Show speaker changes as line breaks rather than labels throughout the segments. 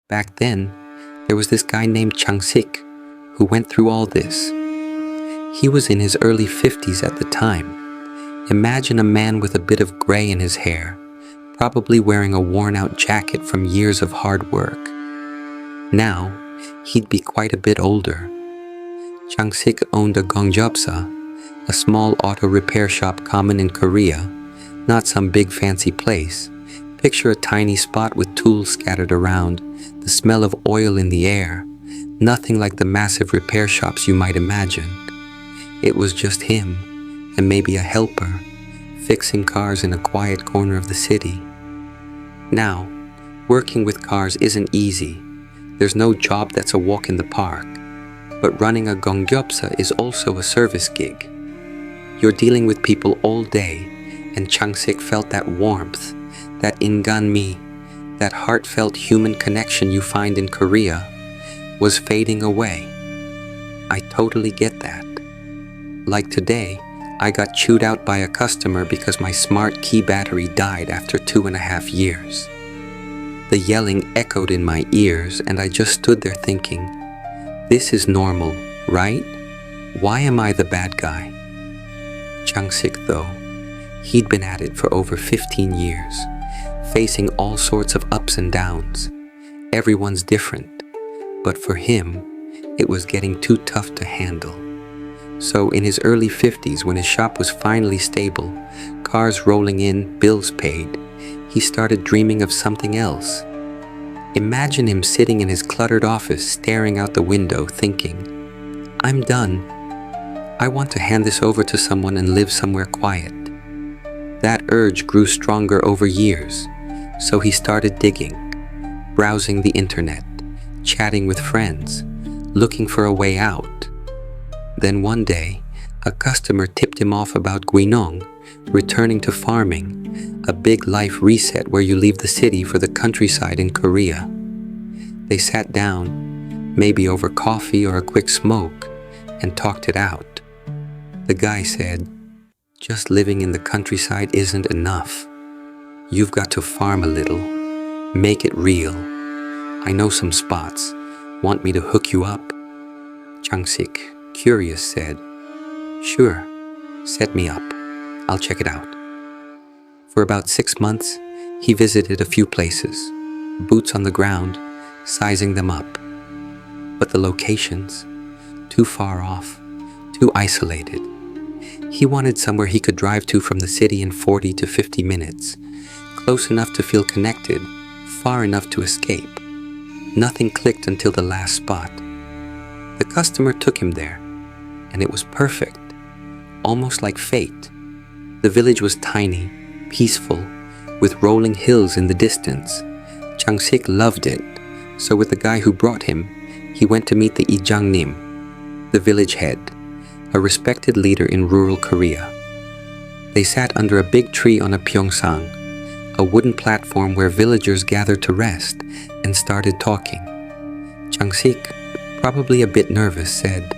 Back then, there was this guy named Changsik who went through all this. He was in his early 50s at the time. Imagine a man with a bit of gray in his hair, probably wearing a worn-out jacket from years of hard work. Now, he'd be quite a bit older. Changsik owned a Gongjopsa, a small auto repair shop common in Korea, not some big fancy place. Picture a tiny spot with tools scattered around, the smell of oil in the air, nothing like the massive repair shops you might imagine. It was just him, and maybe a helper, fixing cars in a quiet corner of the city. Now, working with cars isn't easy. There's no job that's a walk in the park. But running a Gongjopsa is also a service gig. You're dealing with people all day, and Changsik felt that warmth, that inganmi, that heartfelt human connection you find in Korea, was fading away. I totally get that. Like today, I got chewed out by a customer because my smart key battery died after 2.5 years. The yelling echoed in my ears, and I just stood there thinking, this is normal, right? Why am I the bad guy? Changsik, though, he'd been at it for over 15 years, facing all sorts of ups and downs. Everyone's different, but for him, it was getting too tough to handle. So in his early 50s, when his shop was finally stable, cars rolling in, bills paid, he started dreaming of something else. Imagine him sitting in his cluttered office, staring out the window, thinking, I'm done. I want to hand this over to someone and live somewhere quiet. That urge grew stronger over years, so he started digging, browsing the internet, chatting with friends, looking for a way out. Then one day, a customer tipped him off about Guinong, returning to farming, a big life reset where you leave the city for the countryside in Korea. They sat down, maybe over coffee or a quick smoke, and talked it out. The guy said, just living in the countryside isn't enough. You've got to farm a little, make it real. I know some spots. Want me to hook you up? Changsik, curious, said, sure, set me up. I'll check it out. For about 6 months, he visited a few places, boots on the ground, sizing them up. But the locations, too far off, too isolated. He wanted somewhere he could drive to from the city in 40 to 50 minutes, close enough to feel connected, far enough to escape. Nothing clicked until the last spot. The customer took him there, and it was perfect, almost like fate. The village was tiny, peaceful, with rolling hills in the distance. Changsik loved it, so with the guy who brought him, he went to meet the Ijangnim, the village head, a respected leader in rural Korea. They sat under a big tree on a pyeongsang, a wooden platform where villagers gathered to rest, and started talking. Changsik, probably a bit nervous, said,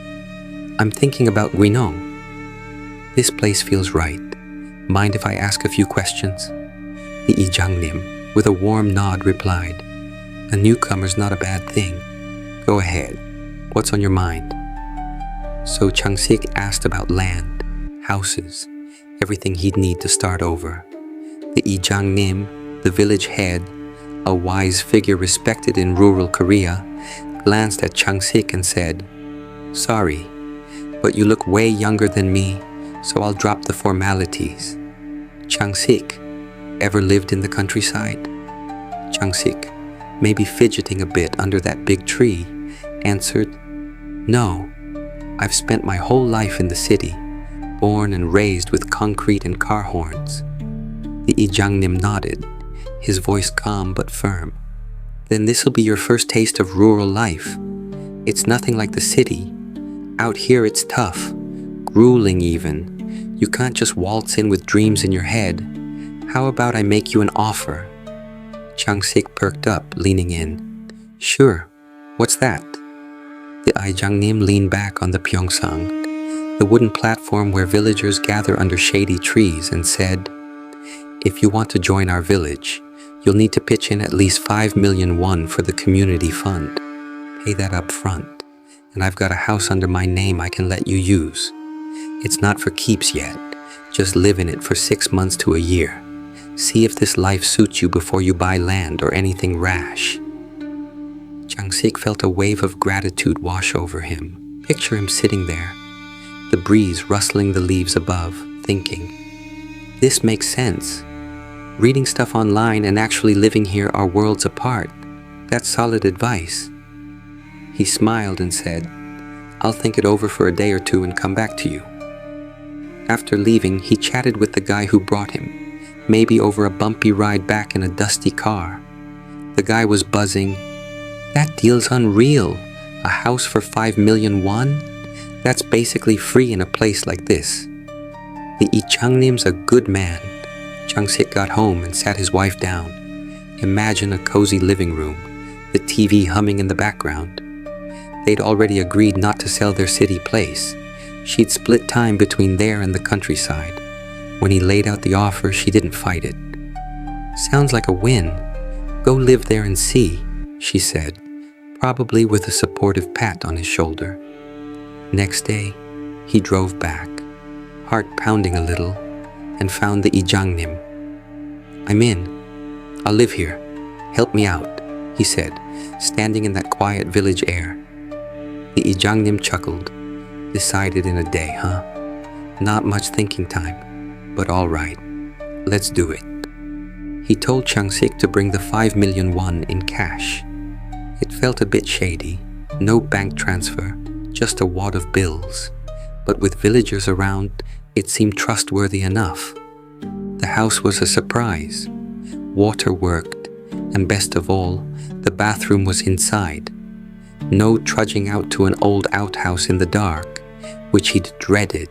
I'm thinking about Guinong. This place feels right. Mind if I ask a few questions? The Ijangnim, with a warm nod, replied, a newcomer's not a bad thing. Go ahead. What's on your mind? So Changsik asked about land, houses, everything he'd need to start over. The Ijangnim, the village head, a wise figure respected in rural Korea, glanced at Changsik and said, sorry, but you look way younger than me, so I'll drop the formalities. Changsik, ever lived in the countryside? Changsik, maybe fidgeting a bit under that big tree, answered, no, I've spent my whole life in the city, born and raised with concrete and car horns. The Ijangnim nodded, his voice calm but firm. Then this'll be your first taste of rural life. It's nothing like the city. Out here it's tough, grueling even. You can't just waltz in with dreams in your head. How about I make you an offer? Changsik perked up, leaning in. Sure, what's that? The Ijangnim leaned back on the pyeongsang, the wooden platform where villagers gather under shady trees, and said, if you want to join our village, You'll need to pitch in at least 5 million won for the community fund. Pay that up front, and I've got a house under my name I can let you use. It's not for keeps yet. Just live in it for 6 months to a year. See if this life suits you before you buy land or anything rash. Chang-sik felt a wave of gratitude wash over him. Picture him sitting there, the breeze rustling the leaves above, thinking, this makes sense. Reading stuff online and actually living here are worlds apart. That's solid advice. He smiled and said, I'll think it over for a day or two and come back to you. After leaving, he chatted with the guy who brought him, maybe over a bumpy ride back in a dusty car. The guy was buzzing. That deal's unreal. A house for 5 million won? That's basically free in a place like this. The Lee Chang-nim's a good man. Chang-sik got home and sat his wife down. Imagine a cozy living room, the TV humming in the background. They'd already agreed not to sell their city place. She'd split time between there and the countryside. When he laid out the offer, she didn't fight it. Sounds like a win. Go live there and see, she said, probably with a supportive pat on his shoulder. Next day, he drove back, heart pounding a little, and found the Lee Chang-nim. I'm in. I'll live here. Help me out, he said, standing in that quiet village air. The Lee Chang-nim chuckled. Decided in a day, huh? Not much thinking time, but all right. Let's do it. He told Chang-sik to bring the 5 million won in cash. It felt a bit shady. No bank transfer, just a wad of bills. But with villagers around, it seemed trustworthy enough. The house was a surprise. Water worked, and best of all, the bathroom was inside. No trudging out to an old outhouse in the dark, which he'd dreaded.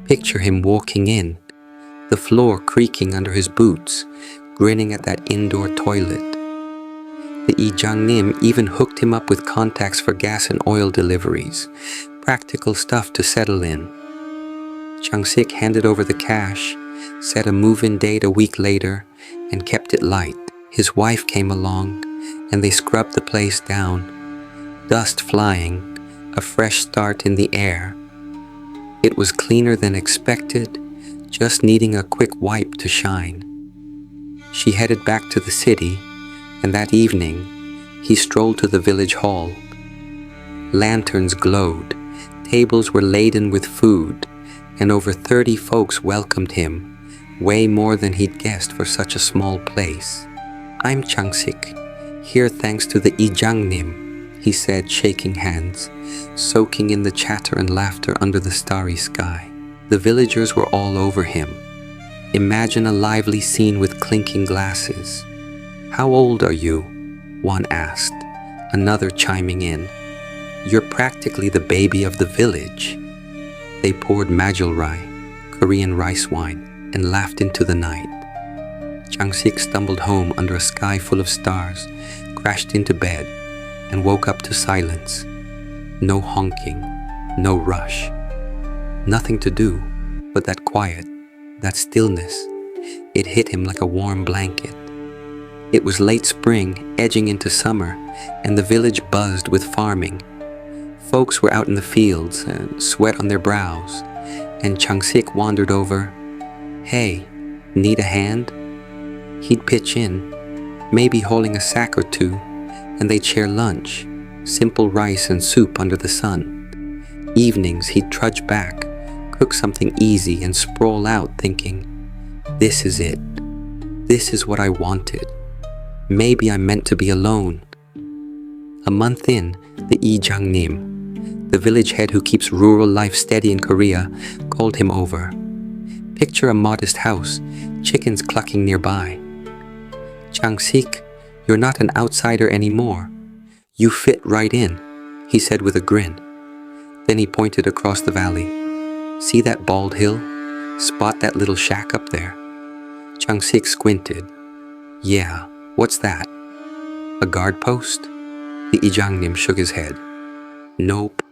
Picture him walking in, the floor creaking under his boots, grinning at that indoor toilet. The Lee Chang-nim even hooked him up with contacts for gas and oil deliveries, practical stuff to settle in. Chang-sik handed over the cash, set a move-in date a week later, and kept it light. His wife came along, and they scrubbed the place down. Dust flying, a fresh start in the air. It was cleaner than expected, just needing a quick wipe to shine. She headed back to the city, and that evening, he strolled to the village hall. Lanterns glowed, tables were laden with food, and over 30 folks welcomed him, way more than he'd guessed for such a small place. I'm Chang-sik, here thanks to the Lee Chang-nim, he said, shaking hands, soaking in the chatter and laughter under the starry sky. The villagers were all over him. Imagine a lively scene with clinking glasses. How old are you? One asked, another chiming in. You're practically the baby of the village. They poured majulrai, Korean rice wine, and laughed into the night. Chang-sik stumbled home under a sky full of stars, crashed into bed, and woke up to silence. No honking, no rush. Nothing to do, but that quiet, that stillness. It hit him like a warm blanket. It was late spring, edging into summer, and the village buzzed with farming. Folks were out in the fields, sweat on their brows, and Chang-sik wandered over. Hey, need a hand? He'd pitch in, maybe hauling a sack or two, and they'd share lunch, simple rice and soup under the sun. Evenings, he'd trudge back, cook something easy and sprawl out thinking, this is it. This is what I wanted. Maybe I'm meant to be alone. A month in, the Lee Chang-nim, the village head who keeps rural life steady in Korea, called him over. Picture a modest house, chickens clucking nearby. Chang-sik, you're not an outsider anymore. You fit right in, he said with a grin. Then he pointed across the valley. See that bald hill? Spot that little shack up there? Chang-sik squinted. Yeah, what's that? A guard post? The Lee Chang-nim shook his head. Nope.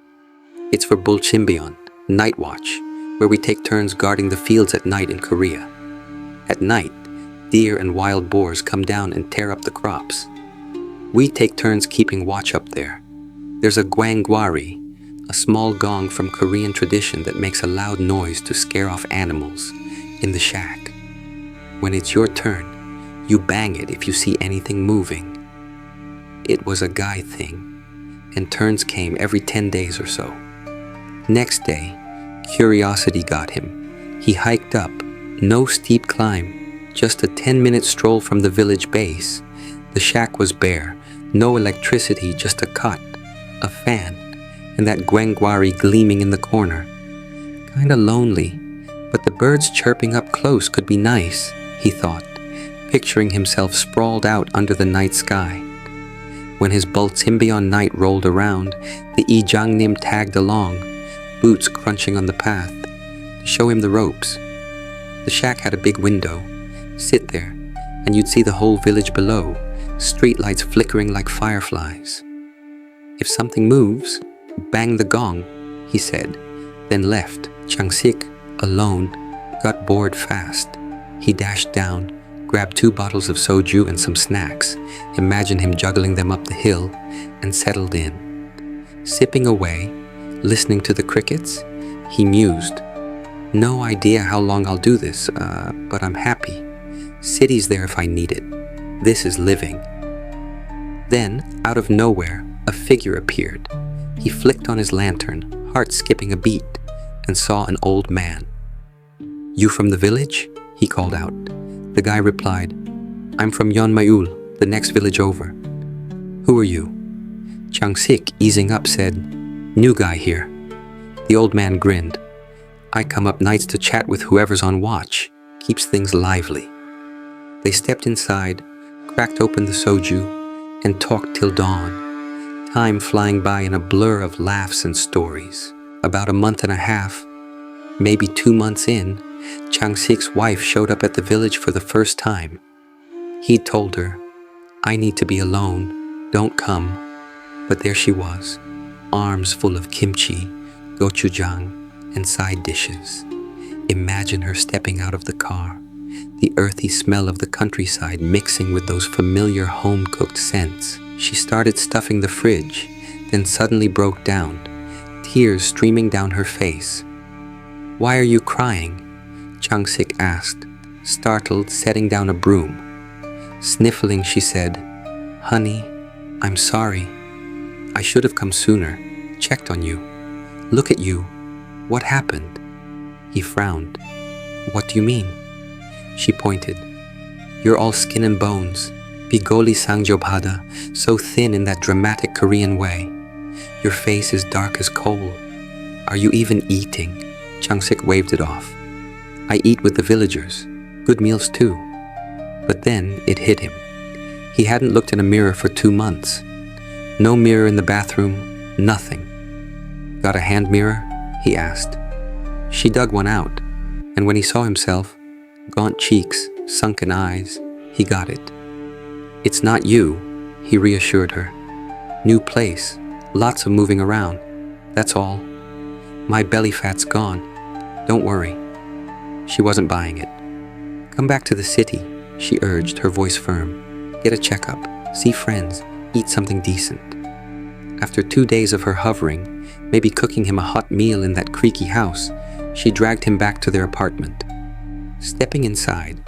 It's for Bulchimbion, night watch, where we take turns guarding the fields at night in Korea. At night, Deer and wild boars come down and tear up the crops. We take turns keeping watch up there. There's a gwangwari, a small gong from Korean tradition that makes a loud noise to scare off animals, in the shack. When it's your turn, you bang it if you see anything moving. It was a guy thing, and turns came every 10 days or so. Next day, curiosity got him. He hiked up, no steep climb, just a 10-minute stroll from the village base. The shack was bare, no electricity, just a cot, a fan, and that gwangwari gleaming in the corner. Kinda lonely, but the birds chirping up close could be nice, he thought, picturing himself sprawled out under the night sky. When his Bultimbion night rolled around, the Ijangnim tagged along, boots crunching on the path, to show him the ropes. The shack had a big window. Sit there, and you'd see the whole village below, streetlights flickering like fireflies. If something moves, bang the gong, he said, then left. Changsik, alone, got bored fast. He dashed down, grabbed 2 bottles of soju and some snacks, imagined him juggling them up the hill, and settled in. Sipping away, listening to the crickets, he mused. No idea how long I'll do this, but I'm happy. City's there if I need it. This is living. Then, out of nowhere, a figure appeared. He flicked on his lantern, heart skipping a beat, and saw an old man. You from the village? He called out. The guy replied, I'm from Yeonmayul, the next village over. Who are you? Changsik, easing up, said, New guy here. The old man grinned. I come up nights to chat with whoever's on watch. Keeps things lively. They stepped inside, cracked open the soju, and talked till dawn. Time flying by in a blur of laughs and stories. About a month and a half, maybe 2 months in, Changsik's wife showed up at the village for the first time. He'd told her, I need to be alone, don't come. But there she was, arms full of kimchi, gochujang, and side dishes. Imagine her stepping out of the car, the earthy smell of the countryside mixing with those familiar home-cooked scents. She started stuffing the fridge, then suddenly broke down, tears streaming down her face. Why are you crying? Changsik asked, startled, setting down a broom. Sniffling, she said, Honey, I'm sorry. I should have come sooner, checked on you. Look at you. What happened? He frowned. What do you mean? She pointed. You're all skin and bones, bigoli sangjobhada, so thin in that dramatic Korean way. Your face is dark as coal. Are you even eating? Changsik waved it off. I eat with the villagers. Good meals too. But then it hit him. He hadn't looked in a mirror for 2 months. No mirror in the bathroom, nothing. Got a hand mirror? He asked. She dug one out, and when he saw himself, gaunt cheeks, sunken eyes, he got it. It's not you, he reassured her. New place, lots of moving around, that's all. My belly fat's gone, don't worry. She wasn't buying it. Come back to the city, she urged, her voice firm. Get a checkup, see friends, eat something decent. After 2 days of her hovering, maybe cooking him a hot meal in that creaky house, she dragged him back to their apartment. Stepping inside,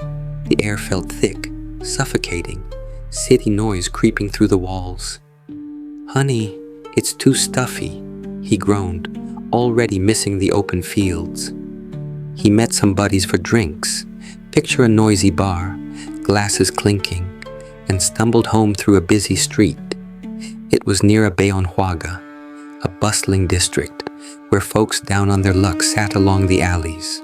the air felt thick, suffocating, city noise creeping through the walls. Honey, it's too stuffy, he groaned, already missing the open fields. He met some buddies for drinks. Picture a noisy bar, glasses clinking, and stumbled home through a busy street. It was near a Beonhwaga, a bustling district where folks down on their luck sat along the alleys.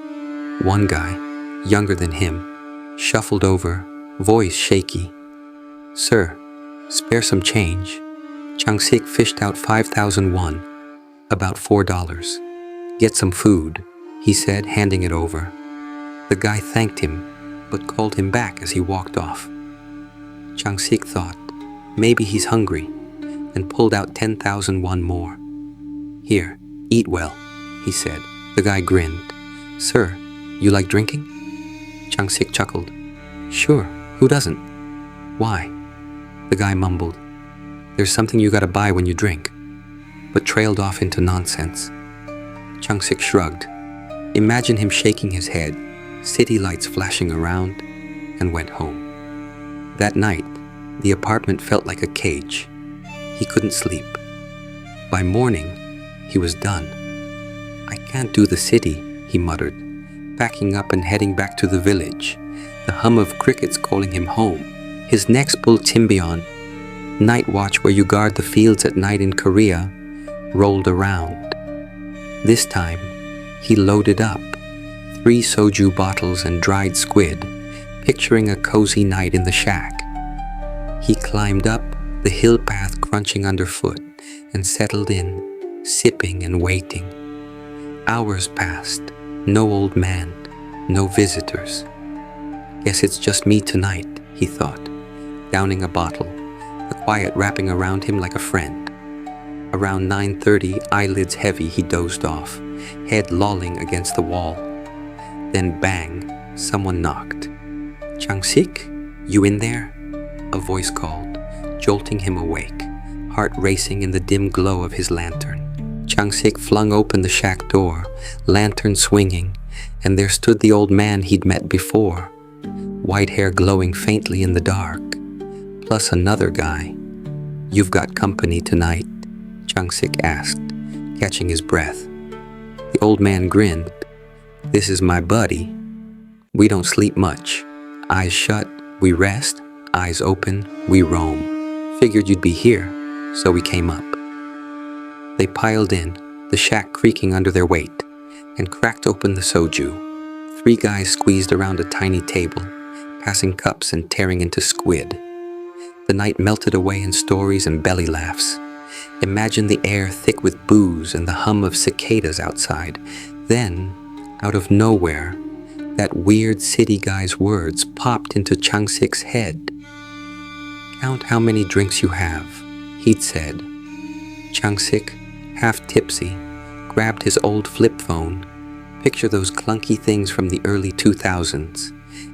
One guy, younger than him, shuffled over, voice shaky. Sir, spare some change. Changsik fished out 5,000 won, about $4. Get some food, he said, handing it over. The guy thanked him, but called him back as he walked off. Changsik thought, maybe he's hungry, and pulled out 10,000 won more. Here, eat well, he said. The guy grinned. Sir, you like drinking? Changsik chuckled. Sure, who doesn't? Why? The guy mumbled. There's something you gotta buy when you drink, but trailed off into nonsense. Chang-sik shrugged. Imagine him shaking his head, city lights flashing around, and went home. That night, the apartment felt like a cage. He couldn't sleep. By morning, he was done. I can't do the city, he muttered, packing up and heading back to the village, the hum of crickets calling him home. His next Bultimbion, night watch where you guard the fields at night in Korea, rolled around. This time, he loaded up 3 soju bottles and dried squid, picturing a cozy night in the shack. He climbed up the hill path crunching underfoot and settled in, sipping and waiting. Hours passed, no old man, no visitors. Guess it's just me tonight, he thought, downing a bottle, the quiet wrapping around him like a friend. Around 9:30, eyelids heavy, he dozed off, head lolling against the wall. Then bang, someone knocked. Chang-sik, you in there? A voice called, jolting him awake, heart racing in the dim glow of his lantern. Chang-sik flung open the shack door, lantern swinging, and there stood the old man he'd met before, white hair glowing faintly in the dark, plus another guy. You've got company tonight, Chang-sik asked, catching his breath. The old man grinned. This is my buddy. We don't sleep much. Eyes shut, we rest. Eyes open, we roam. Figured you'd be here, so we came up. They piled in, the shack creaking under their weight, and cracked open the soju. 3 guys squeezed around a tiny table, passing cups and tearing into squid. The night melted away in stories and belly laughs. Imagine the air thick with booze and the hum of cicadas outside. Then, out of nowhere, that weird city guy's words popped into Chang-sik's head. Count how many drinks you have, he'd said. Chang-sik, half tipsy, grabbed his old flip phone, picture those clunky things from the early 2000s,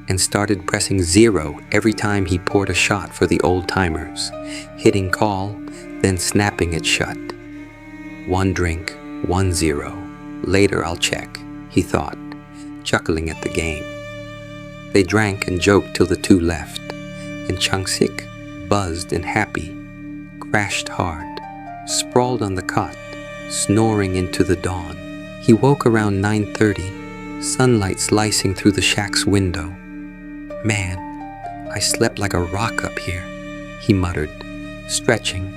and started pressing 0 every time he poured a shot for the old-timers, hitting call, then snapping it shut. 1 drink, 1 0. Later I'll check, he thought, chuckling at the game. They drank and joked till the 2 left, and Chang-sik, buzzed and happy, crashed hard, sprawled on the cot, snoring into the dawn. He woke around 9:30, sunlight slicing through the shack's window. Man, I slept like a rock up here, he muttered, stretching,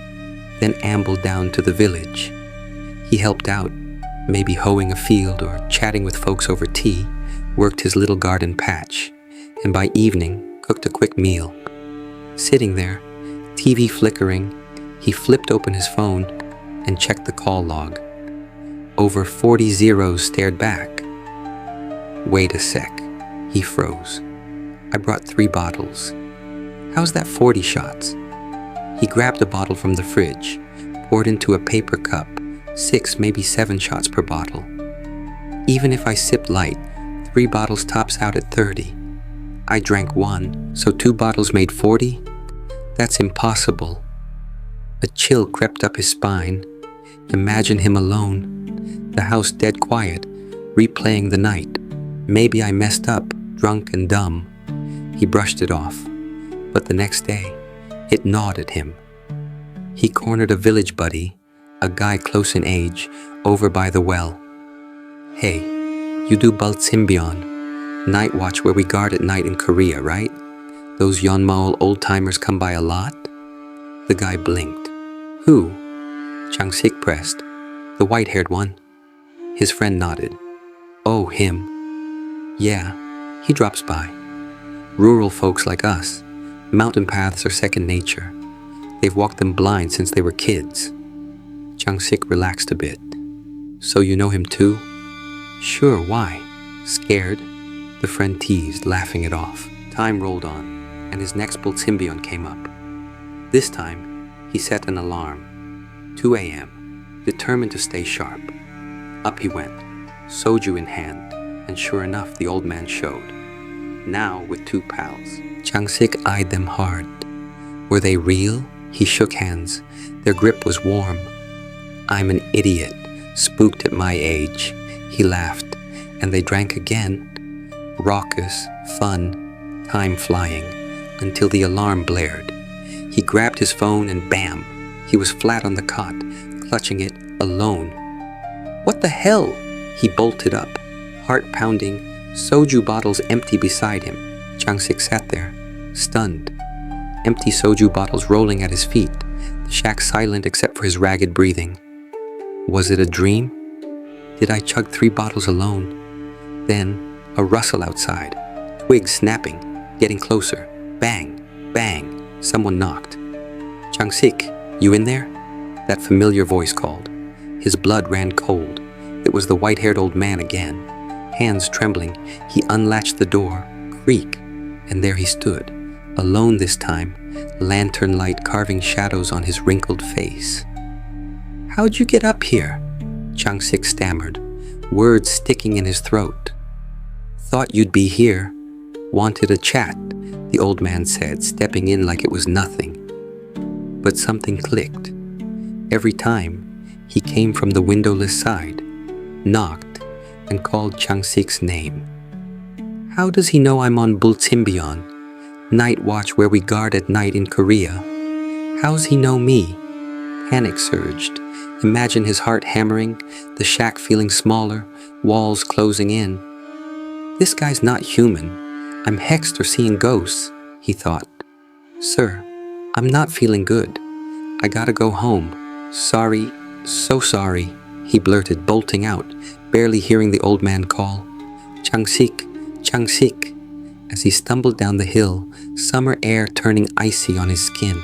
then ambled down to the village. He helped out, maybe hoeing a field or chatting with folks over tea, worked his little garden patch, and by evening cooked a quick meal. Sitting there, TV flickering, he flipped open his phone and checked the call log. Over 40 zeros stared back. Wait a sec, he froze. I brought 3 bottles. How's that 40 shots? He grabbed a bottle from the fridge, poured into a paper cup, 6, maybe 7 shots per bottle. Even if I sipped light, 3 bottles tops out at 30. I drank 1, so 2 bottles made 40? That's impossible. A chill crept up his spine. Imagine him alone, the house dead quiet, replaying the night. Maybe I messed up, drunk and dumb. He brushed it off, but the next day, it gnawed at him. He cornered a village buddy, a guy close in age, over by the well. Hey, you do Bultimbion, night watch where we guard at night in Korea, right? Those Yeonmaul old-timers come by a lot? The guy blinked. Who? Chang-sik pressed. The white-haired one. His friend nodded. Oh, him. Yeah, he drops by. Rural folks like us. Mountain paths are second nature. They've walked them blind since they were kids. Chang-sik relaxed a bit. So you know him too? Sure, why? Scared? The friend teased, laughing it off. Time rolled on, and his next Bultimbion came up. This time, he set an alarm. 2 a.m., determined to stay sharp. Up he went, soju in hand, and sure enough, the old man showed. Now with 2 pals. Changsik eyed them hard. Were they real? He shook hands. Their grip was warm. I'm an idiot, spooked at my age. He laughed, and they drank again. Raucous, fun, time flying, until the alarm blared. He grabbed his phone and bam, he was flat on the cot, clutching it, alone. What the hell? He bolted up, heart pounding, soju bottles empty beside him. Changsik sat there, stunned. Empty soju bottles rolling at his feet, the shack silent except for his ragged breathing. Was it a dream? Did I chug 3 bottles alone? Then, a rustle outside, twigs snapping, getting closer. Bang, bang, someone knocked. Changsik, you in there? That familiar voice called. His blood ran cold. It was the white-haired old man again. Hands trembling, he unlatched the door, creak, and there he stood, alone this time, lantern light carving shadows on his wrinkled face. How'd you get up here? Changsik stammered, words sticking in his throat. Thought you'd be here. Wanted a chat, the old man said, stepping in like it was nothing. But something clicked. Every time, he came from the windowless side, knocked, and called Changsik's name. How does he know I'm on Bultimbion, night watch where we guard at night in Korea? How's he know me? Panic surged. Imagine his heart hammering, the shack feeling smaller, walls closing in. This guy's not human. I'm hexed or seeing ghosts, he thought. Sir, I'm not feeling good. I gotta go home. Sorry, so sorry, he blurted, bolting out, barely hearing the old man call. Changsik, Changsik. As he stumbled down the hill, summer air turning icy on his skin.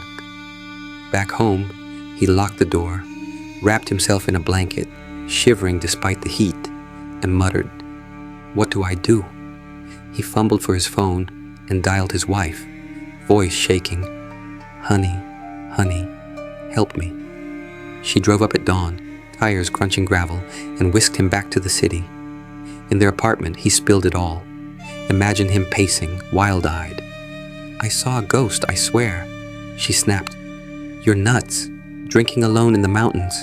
Back home, he locked the door, wrapped himself in a blanket, shivering despite the heat, and muttered, What do I do? He fumbled for his phone and dialed his wife, voice shaking. Honey, honey, help me. She drove up at dawn, tires crunching gravel, and whisked him back to the city. In their apartment, he spilled it all. Imagine him pacing, wild-eyed. I saw a ghost, I swear. She snapped. You're nuts. Drinking alone in the mountains.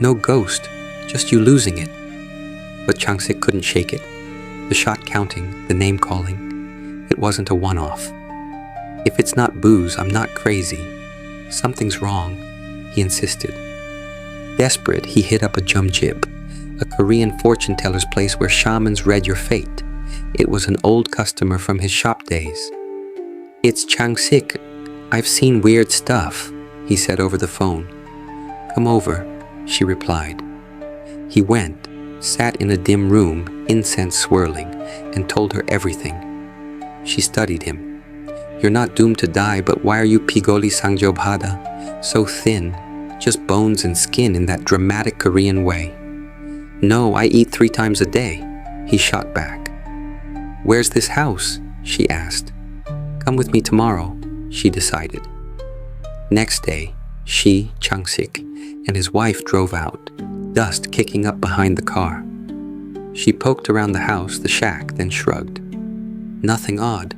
No ghost, just you losing it. But Changsik couldn't shake it. The shot counting, the name calling. It wasn't a one-off. If it's not booze, I'm not crazy. Something's wrong, he insisted. Desperate, he hit up a jumjib, a Korean fortune teller's place where shamans read your fate. It was an old customer from his shop days. It's Changsik. I've seen weird stuff, he said over the phone. Come over, she replied. He went, sat in a dim room, incense swirling, and told her everything. She studied him. You're not doomed to die, but why are you Pigoli Sangjobhada? So thin, just bones and skin in that dramatic Korean way. No, I eat 3 times a day, he shot back. Where's this house? She asked. Come with me tomorrow, she decided. Next day, she, Changsik, and his wife drove out, dust kicking up behind the car. She poked around the house, the shack, then shrugged. Nothing odd.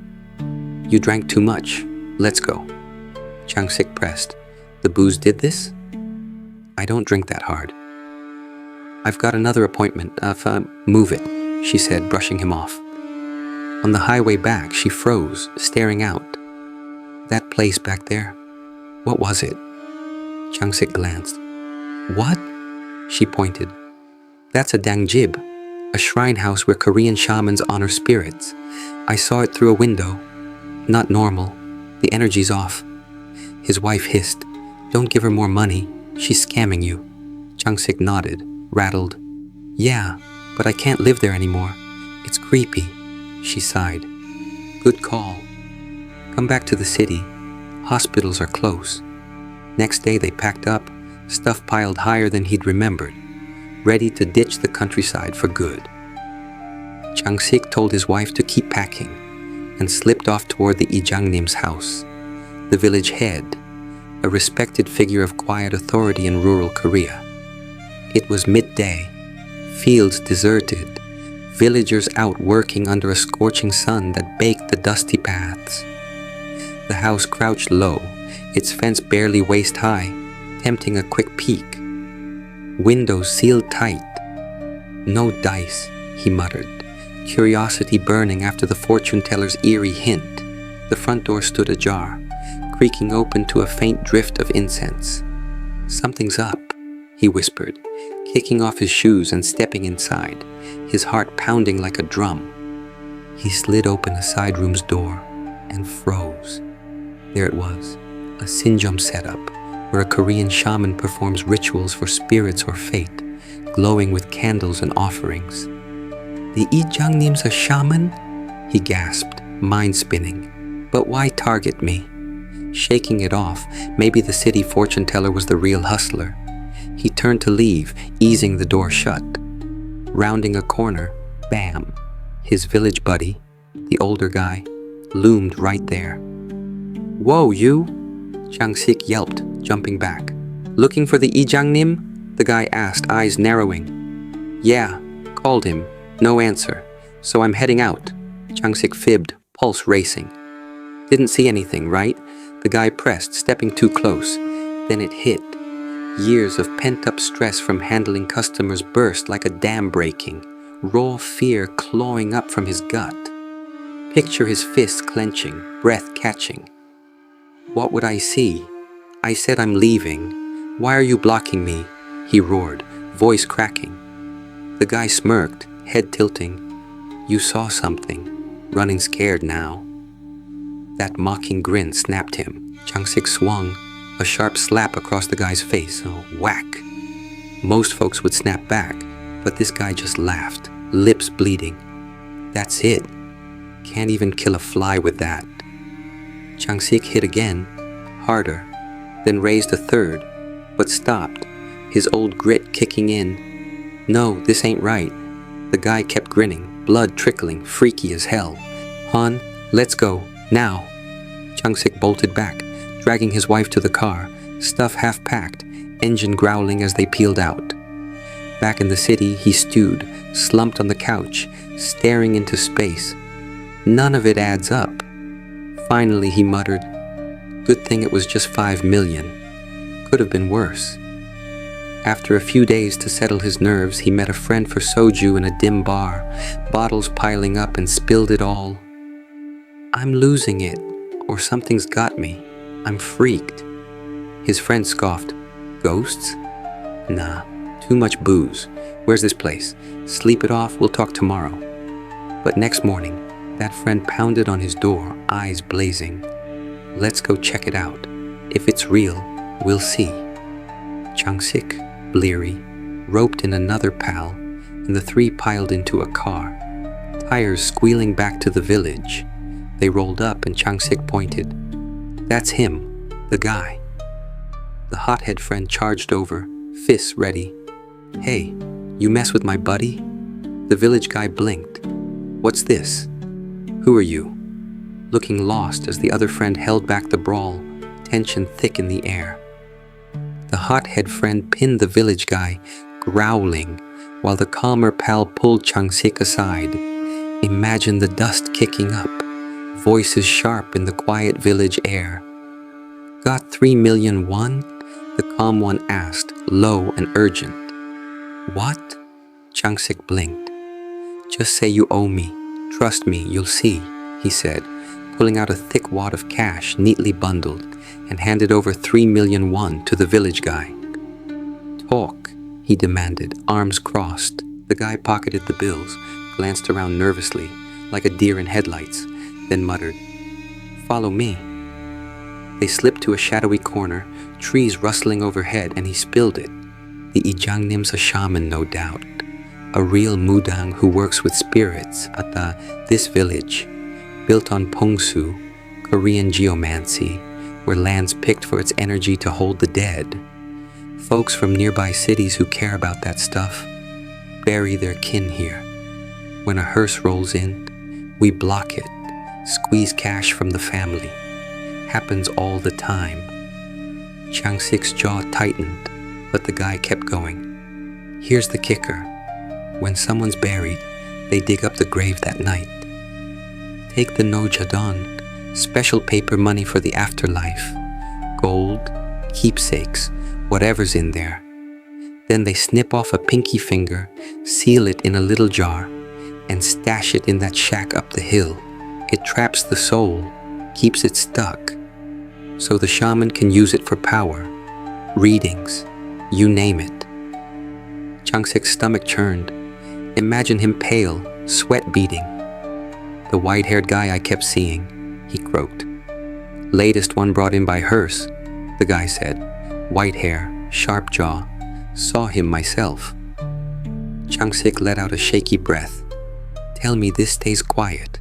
You drank too much. Let's go. Changsik pressed. The booze did this? I don't drink that hard. I've got another appointment. Move it, she said, brushing him off. On the highway back, she froze, staring out. That place back there, what was it? Changsik glanced. What? She pointed. That's a dangjib, a shrine house where Korean shamans honor spirits. I saw it through a window. Not normal. The energy's off. His wife hissed. Don't give her more money. She's scamming you. Changsik nodded, rattled. Yeah, but I can't live there anymore. It's creepy. She sighed. Good call. Come back to the city. Hospitals are close. Next day they packed up, stuff piled higher than he'd remembered, ready to ditch the countryside for good. Changsik told his wife to keep packing and slipped off toward the Ijangnim's house, the village head, a respected figure of quiet authority in rural Korea. It was midday, fields deserted, villagers out working under a scorching sun that baked the dusty paths. The house crouched low, its fence barely waist high, tempting a quick peek. Windows sealed tight. No dice, he muttered, curiosity burning after the fortune-teller's eerie hint. The front door stood ajar, creaking open to a faint drift of incense. "Something's up," he whispered, kicking off his shoes and stepping inside, his heart pounding like a drum. He slid open a side room's door and froze. There it was, a Sinjom setup, where a Korean shaman performs rituals for spirits or fate, glowing with candles and offerings. "The Lee Jang-nim's a shaman?" he gasped, mind spinning. "But why target me?" Shaking it off, maybe the city fortune teller was the real hustler. He turned to leave, easing the door shut. Rounding a corner, bam, his village buddy, the older guy, loomed right there. "Whoa, you!" Chang-sik yelped, jumping back. "Looking for the Lee Jang-nim?" the guy asked, eyes narrowing. "Yeah, called him. No answer. So I'm heading out," Chang-sik fibbed, pulse racing. "Didn't see anything, right?" the guy pressed, stepping too close. Then it hit. Years of pent-up stress from handling customers burst like a dam breaking, raw fear clawing up from his gut. Picture his fists clenching, breath catching. "What would I see? I said I'm leaving. Why are you blocking me?" he roared, voice cracking. The guy smirked, head tilting. "You saw something, running scared now." That mocking grin snapped him. Chang-sik swung, a sharp slap across the guy's face, a whack. Most folks would snap back, but this guy just laughed, lips bleeding. "That's it. Can't even kill a fly with that." Chang-sik hit again, harder, then raised a third, but stopped, his old grit kicking in. "No, this ain't right." The guy kept grinning, blood trickling, freaky as hell. "Hon, let's go, now." Chang-sik bolted back, dragging his wife to the car, stuff half-packed, engine growling as they peeled out. Back in the city, he stewed, slumped on the couch, staring into space. None of it adds up. Finally, he muttered, "Good thing it was just 5 million. Could have been worse." After a few days to settle his nerves, he met a friend for soju in a dim bar, bottles piling up, and spilled it all. "I'm losing it, or something's got me. I'm freaked." His friend scoffed. "Ghosts? Nah, too much booze. Where's this place? Sleep it off, we'll talk tomorrow." But next morning, that friend pounded on his door, eyes blazing. "Let's go check it out. If it's real, we'll see." Chang-sik, bleary, roped in another pal, and the three piled into a car, tires squealing back to the village. They rolled up and Chang-sik pointed. "That's him, the guy." The hothead friend charged over, fists ready. "Hey, you mess with my buddy?" The village guy blinked. "What's this? Who are you?" Looking lost as the other friend held back the brawl, tension thick in the air. The hothead friend pinned the village guy, growling, while the calmer pal pulled Chang-sik aside. Imagine the dust kicking up, voices sharp in the quiet village air. "Got 3 million won?" the calm one asked, low and urgent. "What?" Chang-sik blinked. "Just say you owe me. Trust me, you'll see," he said, pulling out a thick wad of cash neatly bundled, and handed over 3 million won to the village guy. "Talk," he demanded, arms crossed. The guy pocketed the bills, glanced around nervously, like a deer in headlights, then muttered, "Follow me." They slipped to a shadowy corner, trees rustling overhead, and he spilled it. The Lee Jang-nim's a shaman, no doubt. A real mudang who works with spirits at this village, built on Pongsu, Korean geomancy, where land's picked for its energy to hold the dead. Folks from nearby cities who care about that stuff bury their kin here. When a hearse rolls in, we block it, squeeze cash from the family. Happens all the time. Chang-sik's jaw tightened, but the guy kept going. "Here's the kicker. When someone's buried, they dig up the grave that night. Take the no jadon, Special paper money for the afterlife. Gold, keepsakes, whatever's in there. Then they snip off a pinky finger, seal it in a little jar, and stash it in that shack up the hill. It traps the soul, keeps it stuck, so the shaman can use it for power, readings, you name it. Changsik's stomach churned. Imagine him pale, sweat beading. The white-haired guy I kept seeing, he croaked. Latest one brought in by hearse, the guy said. White hair, sharp jaw. Saw him myself. Changsik let out a shaky breath. Tell me this stays quiet.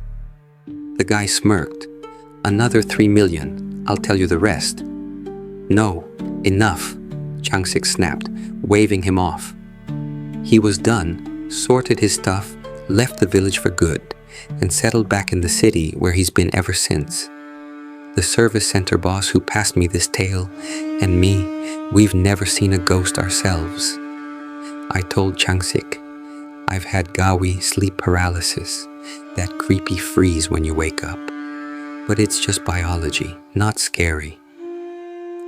The guy smirked. Another 3 million. I'll tell you the rest. No, enough, Changsik snapped, waving him off. He was done, sorted his stuff, left the village for good, and settled back in the city where he's been ever since. The service center boss who passed me this tale, and me, we've never seen a ghost ourselves. I told Changsik, I've had Gawi sleep paralysis, that creepy freeze when you wake up. But it's just biology, not scary.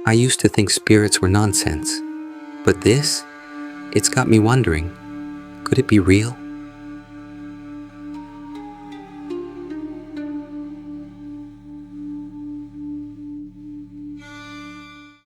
I used to think spirits were nonsense, but this, it's got me wondering, could it be real?